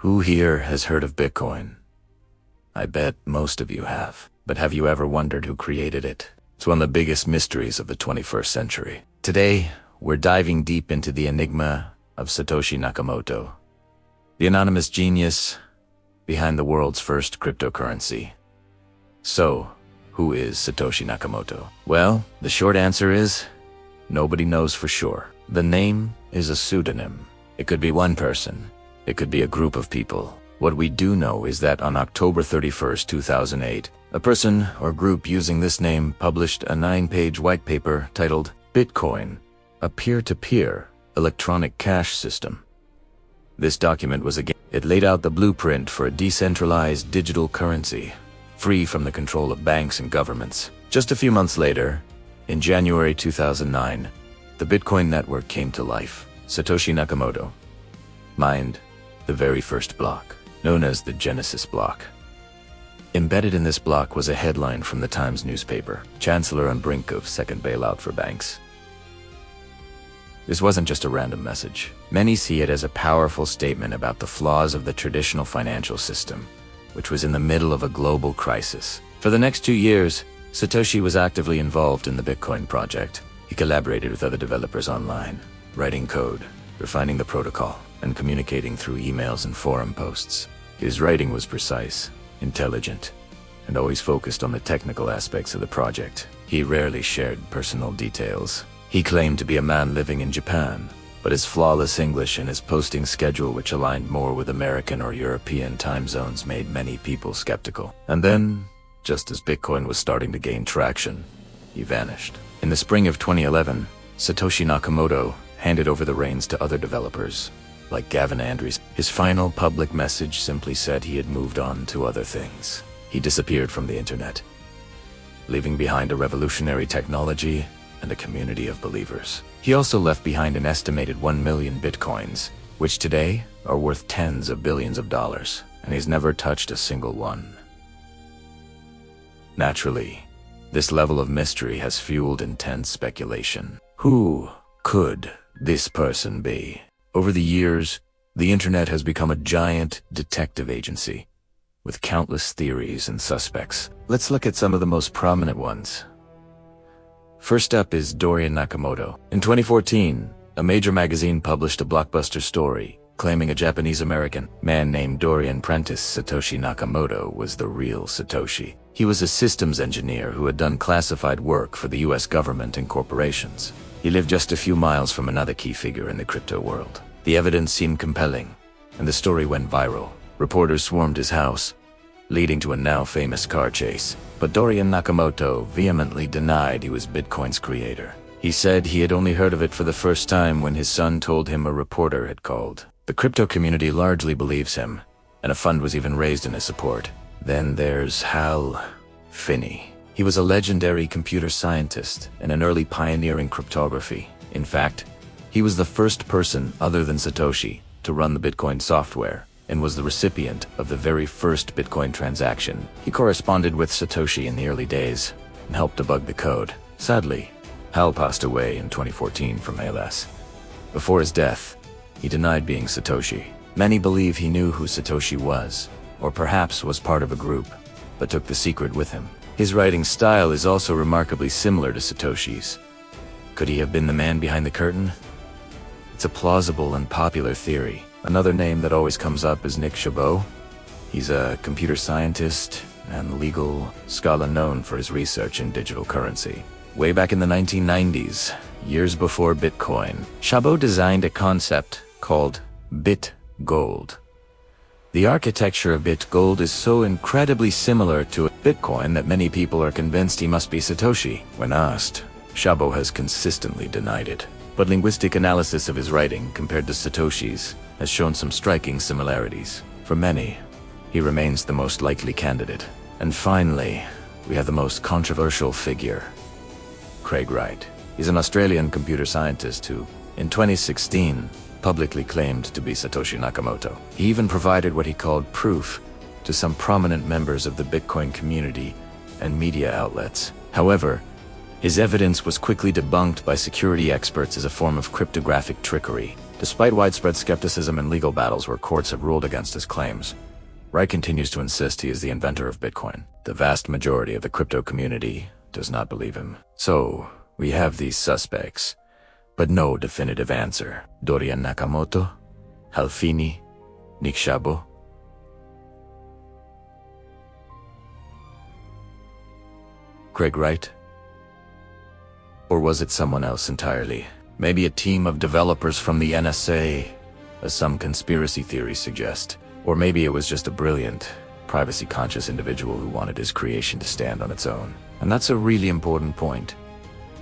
Who here has heard of Bitcoin? I bet most of you have. But have you ever wondered who created it? It's one of the biggest mysteries of the 21st century. Today, we're diving deep into the enigma of Satoshi Nakamoto, the anonymous genius behind the world's first cryptocurrency. So, who is Satoshi Nakamoto? Well, the short answer is, nobody knows for sure. The name is a pseudonym. It could be one person. It could be a group of people. What we do know is that on October 31st, 2008, a person or group using this name published a 9-page white paper titled Bitcoin, a peer-to-peer electronic cash system. This document it laid out the blueprint for a decentralized digital currency, free from the control of banks and governments. Just a few months later, in January 2009, the Bitcoin network came to life. Satoshi Nakamoto mined the very first block, known as the Genesis block. Embedded in this block was a headline from the Times newspaper: Chancellor on brink of second bailout for banks. This wasn't just a random message. Many see it as a powerful statement about the flaws of the traditional financial system, which was in the middle of a global crisis. For the next 2 years, Satoshi was actively involved in the Bitcoin project. He collaborated with other developers online, writing code, refining the protocol, and communicating through emails and forum posts. His writing was precise, intelligent, and always focused on the technical aspects of the project. He rarely shared personal details. He claimed to be a man living in Japan, but his flawless English and his posting schedule, which aligned more with American or European time zones, made many people skeptical. And then, just as Bitcoin was starting to gain traction, he vanished. In the spring of 2011, Satoshi Nakamoto handed over the reins to other developers, like Gavin Andrews. His final public message simply said he had moved on to other things. He disappeared from the internet, leaving behind a revolutionary technology and a community of believers. He also left behind an estimated 1 million bitcoins, which today are worth tens of billions of dollars, and he's never touched a single one. Naturally, this level of mystery has fueled intense speculation. Who could this person be? Over the years, the internet has become a giant detective agency, with countless theories and suspects. Let's look at some of the most prominent ones. First up is Dorian Nakamoto. In 2014, a major magazine published a blockbuster story claiming a Japanese-American man named Dorian Prentice Satoshi Nakamoto was the real Satoshi. He was a systems engineer who had done classified work for the US government and corporations. He lived just a few miles from another key figure in the crypto world. The evidence seemed compelling, and the story went viral. Reporters swarmed his house, leading to a now famous car chase. But Dorian Nakamoto vehemently denied he was Bitcoin's creator. He said he had only heard of it for the first time when his son told him a reporter had called. The crypto community largely believes him, and a fund was even raised in his support. Then there's Hal Finney. He was a legendary computer scientist and an early pioneer in cryptography. In fact, he was the first person other than Satoshi to run the Bitcoin software, and was the recipient of the very first Bitcoin transaction. He corresponded with Satoshi in the early days and helped debug the code. Sadly, Hal passed away in 2014 from ALS. Before his death, he denied being Satoshi. Many believe he knew who Satoshi was, or perhaps was part of a group, but took the secret with him. His writing style is also remarkably similar to Satoshi's. Could he have been the man behind the curtain? It's a plausible and popular theory. Another name that always comes up is Nick Chabot. He's a computer scientist and legal scholar known for his research in digital currency. Way back in the 1990s, years before Bitcoin, Chabot designed a concept called bit gold. The architecture of bit gold is so incredibly similar to Bitcoin that many people are convinced he must be Satoshi. When asked, Chabot has consistently denied it. But linguistic analysis of his writing compared to Satoshi's has shown some striking similarities. For many, he remains the most likely candidate. And finally, we have the most controversial figure, Craig Wright. He's an Australian computer scientist who, in 2016, publicly claimed to be Satoshi Nakamoto. He even provided what he called proof to some prominent members of the Bitcoin community and media outlets. However, his evidence was quickly debunked by security experts as a form of cryptographic trickery. Despite widespread skepticism and legal battles where courts have ruled against his claims, Wright continues to insist he is the inventor of Bitcoin. The vast majority of the crypto community does not believe him. So, we have these suspects, but no definitive answer. Dorian Nakamoto, Halfini, Nick Szabo. Craig Wright? Or was it someone else entirely? Maybe a team of developers from the NSA, as some conspiracy theories suggest. Or maybe it was just a brilliant, privacy-conscious individual who wanted his creation to stand on its own. And that's a really important point.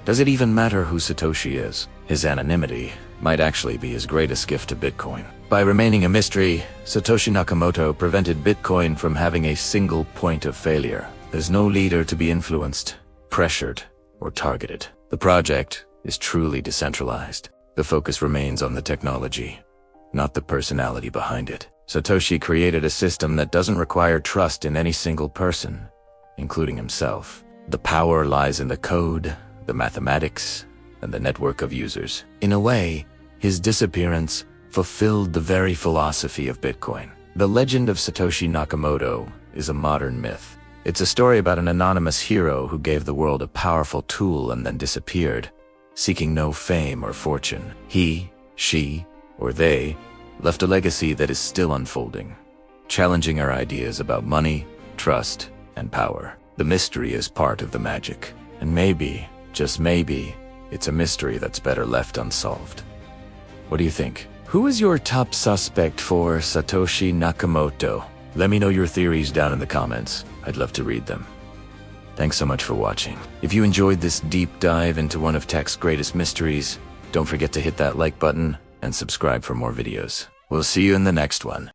Does it even matter who Satoshi is? His anonymity might actually be his greatest gift to Bitcoin. By remaining a mystery, Satoshi Nakamoto prevented Bitcoin from having a single point of failure. There's no leader to be influenced, pressured, or targeted. The project is truly decentralized. The focus remains on the technology, not the personality behind it. Satoshi created a system that doesn't require trust in any single person, including himself. The power lies in the code, the mathematics, and the network of users. In a way, his disappearance fulfilled the very philosophy of Bitcoin. The legend of Satoshi Nakamoto is a modern myth. It's a story about an anonymous hero who gave the world a powerful tool and then disappeared, seeking no fame or fortune. He, she, or they left a legacy that is still unfolding, challenging our ideas about money, trust, and power. The mystery is part of the magic, and maybe, just maybe, it's a mystery that's better left unsolved. What do you think? Who is your top suspect for Satoshi Nakamoto? Let me know your theories down in the comments. I'd love to read them. Thanks so much for watching. If you enjoyed this deep dive into one of tech's greatest mysteries, don't forget to hit that like button and subscribe for more videos. We'll see you in the next one.